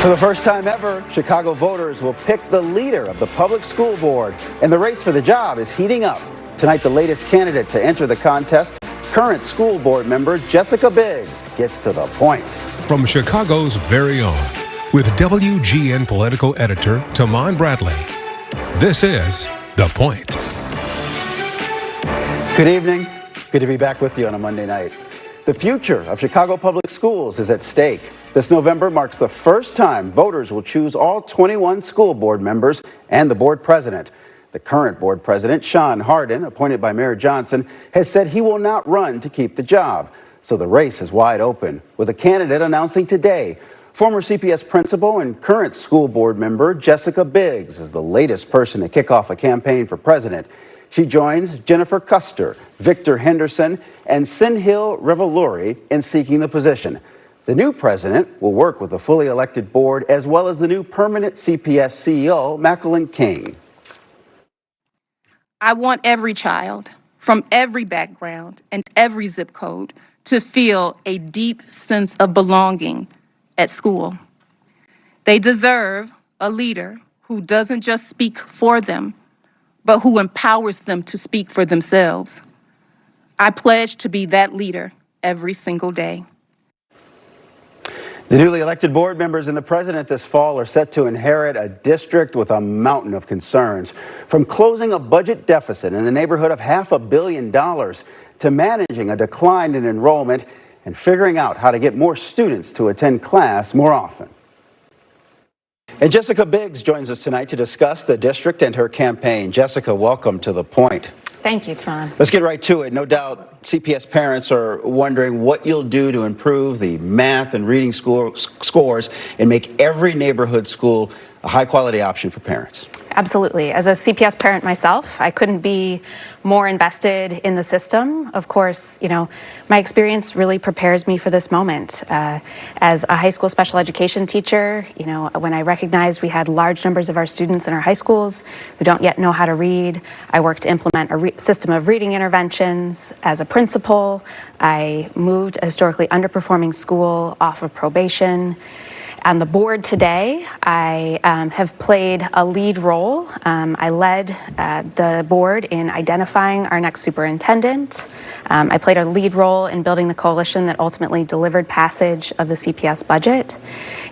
For the first time ever, Chicago voters will pick the leader of the public school board, and the race for the job is heating up. Tonight, the latest candidate to enter the contest, current school board member Jessica Biggs, gets to the point. From Chicago's very own, with WGN political editor Tahman Bradley, this is The Point. Good evening. Good to be back with you on a Monday night. The future of Chicago public schools is at stake. This November marks the first time voters will choose all 21 school board members and the board president. The current board president, Sean Hardin, appointed by Mayor Johnson, has said he will not run to keep the job. So the race is wide open, with a candidate announcing today. Former CPS principal and current school board member Jessica Biggs is the latest person to kick off a campaign for president. She joins Jennifer Custer, Victor Henderson, and Sinhil Revaluri in seeking the position. The new president will work with the fully elected board as well as the new permanent CPS CEO, Macklin King. I want every child from every background and every zip code to feel a deep sense of belonging at school. They deserve a leader who doesn't just speak for them, but who empowers them to speak for themselves. I pledge to be that leader every single day. The newly elected board members and the president this fall are set to inherit a district with a mountain of concerns. From closing a budget deficit in the neighborhood of $500 million to managing a decline in enrollment and figuring out how to get more students to attend class more often. And Jessica Biggs joins us tonight to discuss the district and her campaign. Jessica, welcome to The Point. Thank you, Tahman. Let's get right to it. No doubt CPS parents are wondering what you'll do to improve the math and reading scores and make every neighborhood school a high-quality option for parents. Absolutely. As a CPS parent myself, I couldn't be more invested in the system. Of course, my experience really prepares me for this moment. As a high school special education teacher, when I recognized we had large numbers of our students in our high schools who don't yet know how to read, I worked to implement a system of reading interventions. As a principal, I moved a historically underperforming school off of probation. On the board today, I have played a lead role. I led the board in identifying our next superintendent. I played a lead role in building the coalition that ultimately delivered passage of the CPS budget.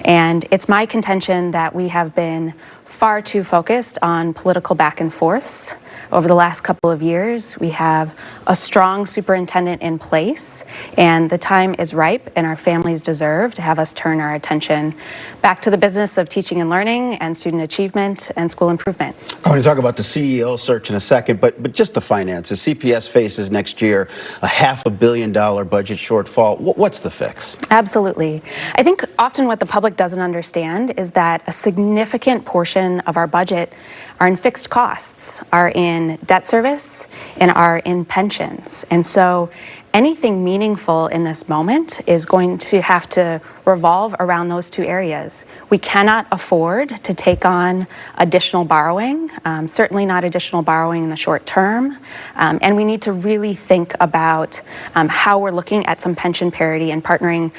And it's my contention that we have been far too focused on political back and forths. Over the last couple of years, we have a strong superintendent in place, and the time is ripe and our families deserve to have us turn our attention back to the business of teaching and learning and student achievement and school improvement. I want to talk about the CEO search in a second, but just the finances. CPS faces next year a $500 million budget shortfall. What's the fix? Absolutely. I think often what the public doesn't understand is that a significant portion of our budget are in fixed costs, are in debt service, and are in pensions. And so anything meaningful in this moment is going to have to revolve around those two areas. We cannot afford to take on additional borrowing, certainly not additional borrowing in the short term. And we need to really think about how we're looking at some pension parity and partnering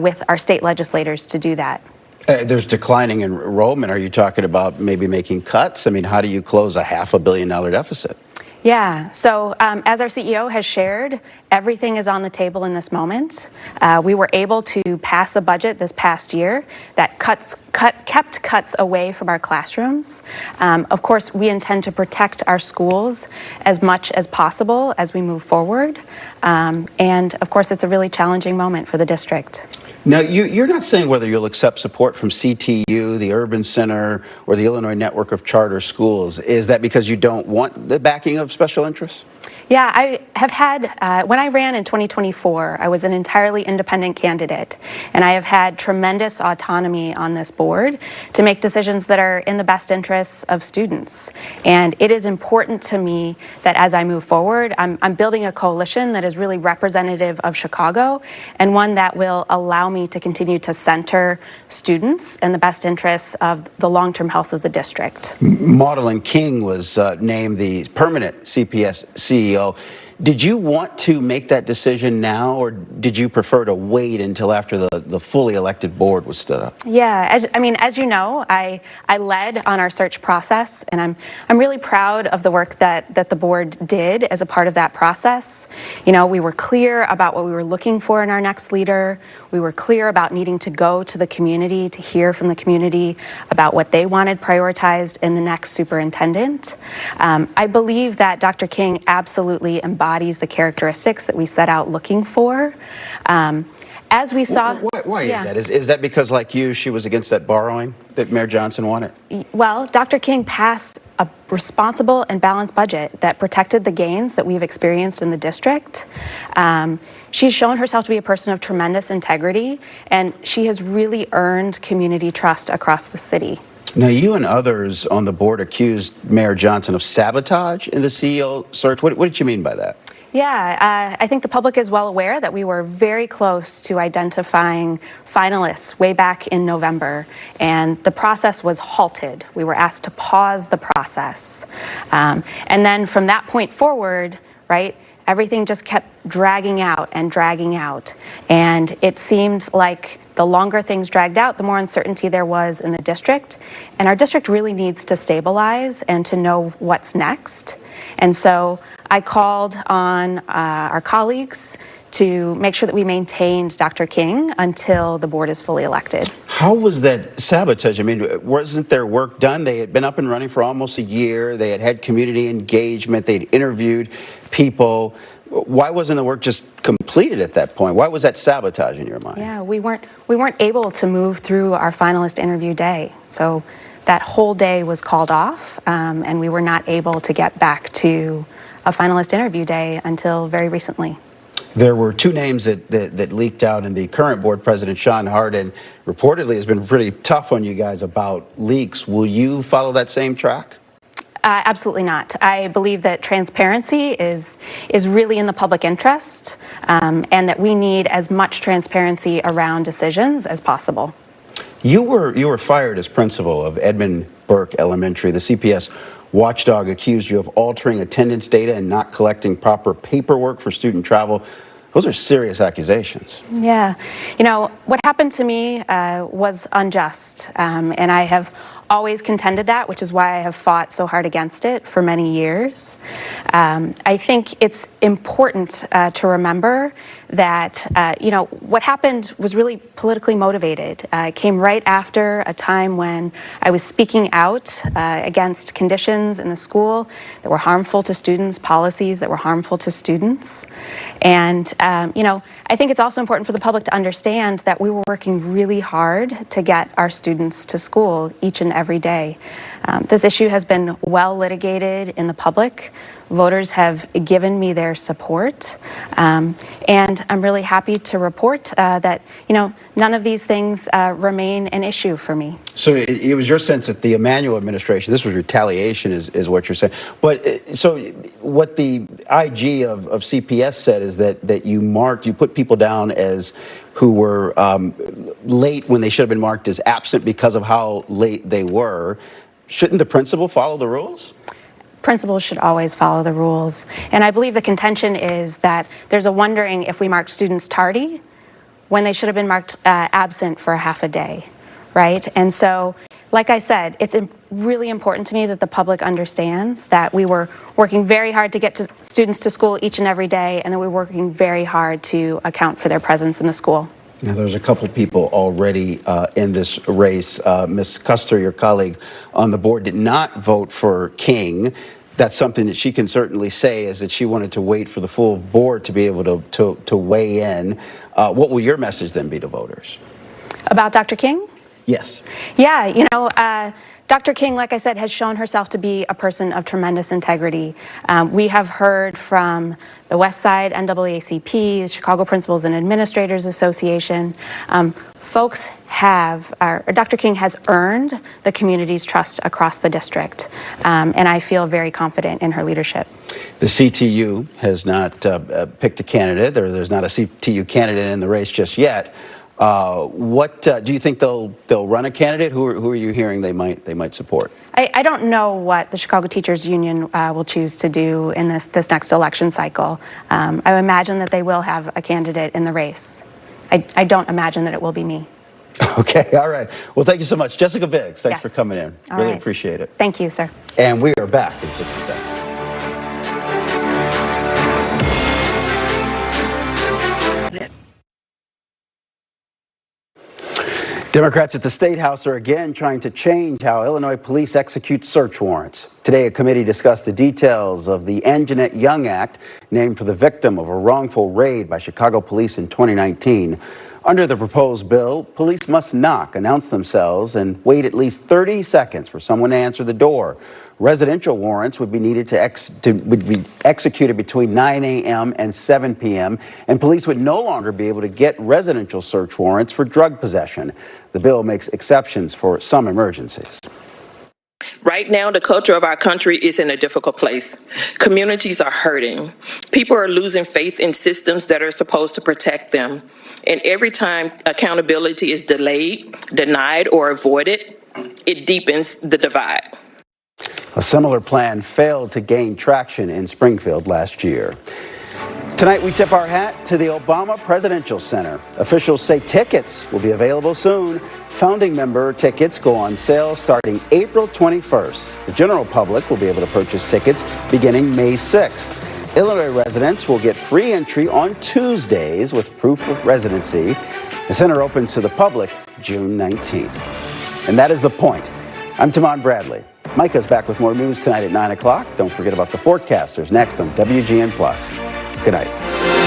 with our state legislators to do that. There's declining enrollment. Are you talking about maybe making cuts? I mean, how do you close a $500 million deficit? Yeah, so as our CEO has shared, everything is on the table in this moment. We were able to pass a budget this past year that kept cuts away from our classrooms. Of course, we intend to protect our schools as much as possible as we move forward. And of course, it's a really challenging moment for the district. Now, you're not saying whether you'll accept support from CTU, the Urban Center, or the Illinois Network of Charter Schools. Is that because you don't want the backing of special interests? Yeah, I have had, when I ran in 2024, I was an entirely independent candidate, and I have had tremendous autonomy on this board to make decisions that are in the best interests of students. And it is important to me that as I move forward, I'm building a coalition that is really representative of Chicago and one that will allow me to continue to center students and the best interests of the long-term health of the district. Macklin King was named the permanent CPS CEO. Did you want to make that decision now, or did you prefer to wait until after the fully elected board was stood up? Yeah, as you know, I led on our search process, and I'm really proud of the work that the board did as a part of that process. You know, we were clear about what we were looking for in our next leader. We were clear about needing to go to the community to hear from the community about what they wanted prioritized in the next superintendent. I believe that Dr. King absolutely embodies the characteristics that we set out looking for. As we saw... Why is that? Is that because, like you, she was against that borrowing that Mayor Johnson wanted? Well, Dr. King passed a responsible and balanced budget that protected the gains that we've experienced in the district. She's shown herself to be a person of tremendous integrity, and she has really earned community trust across the city. Now, you and others on the board accused Mayor Johnson of sabotage in the CEO search. What did you mean by that? Yeah, I think the public is well aware that we were very close to identifying finalists way back in November, and the process was halted. We were asked to pause the process. And then from that point forward, right, everything just kept dragging out. And it seemed like the longer things dragged out, the more uncertainty there was in the district. And our district really needs to stabilize and to know what's next. And so I called on our colleagues to make sure that we maintained Dr. King until the board is fully elected. How was that sabotage? I mean, wasn't their work done? They had been up and running for almost a year. They had had community engagement. They'd interviewed people. Why wasn't the work just completed at that point? Why was that sabotage in your mind? Yeah, we weren't able to move through our finalist interview day. So that whole day was called off, and we were not able to get back to a finalist interview day until very recently. There were two names that leaked out, and the current board president, Sean Hardin, reportedly has been pretty tough on you guys about leaks. Will you follow that same track? Absolutely not. I believe that transparency is really in the public interest, and that we need as much transparency around decisions as possible. You were fired as principal of Edmund Burke Elementary. The CPS watchdog accused you of altering attendance data and not collecting proper paperwork for student travel. Those are serious accusations. Yeah. You know, what happened to me was unjust, and I have always contended that, which is why I have fought so hard against it for many years. I think it's important to remember that, you know, what happened was really politically motivated. It came right after a time when I was speaking out against conditions in the school that were harmful to students, policies that were harmful to students. And, you know, I think it's also important for the public to understand that we were working really hard to get our students to school each and every day. This issue has been well litigated in the public. Voters have given me their support, and I'm really happy to report that, you know, none of these things remain an issue for me. So it was your sense that the Emanuel administration, this was retaliation is what you're saying. But so what the IG of CPS said is that you put people down as who were late when they should have been marked as absent because of how late they were. Shouldn't the principal follow the rules? Principals should always follow the rules. And I believe the contention is that there's a wondering if we marked students tardy when they should have been marked absent for a half a day, right? And so, like I said, it's really important to me that the public understands that we were working very hard to get students to school each and every day, and that we're working very hard to account for their presence in the school. Now, there's a couple people already in this race. Ms. Custer, your colleague on the board, did not vote for King. That's something that she can certainly say, is that she wanted to wait for the full board to be able to weigh in. What will your message then be to voters? About Dr. King? Yes. Yeah, you know, Dr. King, like I said, has shown herself to be a person of tremendous integrity. We have heard from the West Side NAACP, the Chicago Principals and Administrators Association. Dr. King has earned the community's trust across the district, and I feel very confident in her leadership. The CTU has not picked a candidate, or there's not a CTU candidate in the race just yet. What do you think they'll run a candidate? Who are you hearing they might support? I don't know what the Chicago Teachers Union will choose to do in this next election cycle. I imagine that they will have a candidate in the race. I don't imagine that it will be me. Okay, all right. Well, thank you so much. Jessica Biggs, thanks for coming in. All really right. appreciate it. Thank you, sir. And we are back in 60 seconds. Democrats at the State House are again trying to change how Illinois police execute search warrants. Today, a committee discussed the details of the Anjanette Young Act, named for the victim of a wrongful raid by Chicago police in 2019. Under the proposed bill, police must knock, announce themselves, and wait at least 30 seconds for someone to answer the door. Residential warrants would be needed would be executed between 9 a.m. and 7 p.m., and police would no longer be able to get residential search warrants for drug possession. The bill makes exceptions for some emergencies. Right now, the culture of our country is in a difficult place. Communities are hurting. People are losing faith in systems that are supposed to protect them. And every time accountability is delayed, denied, or avoided, it deepens the divide. A similar plan failed to gain traction in Springfield last year. Tonight, we tip our hat to the Obama Presidential Center. Officials say tickets will be available soon. Founding member tickets go on sale starting April 21st. The general public will be able to purchase tickets beginning May 6th. Illinois residents will get free entry on Tuesdays with proof of residency. The center opens to the public June 19th. And that is The Point. I'm Tahman Bradley. Micah's back with more news tonight at 9 o'clock. Don't forget about the forecasters next on WGN+. Good night.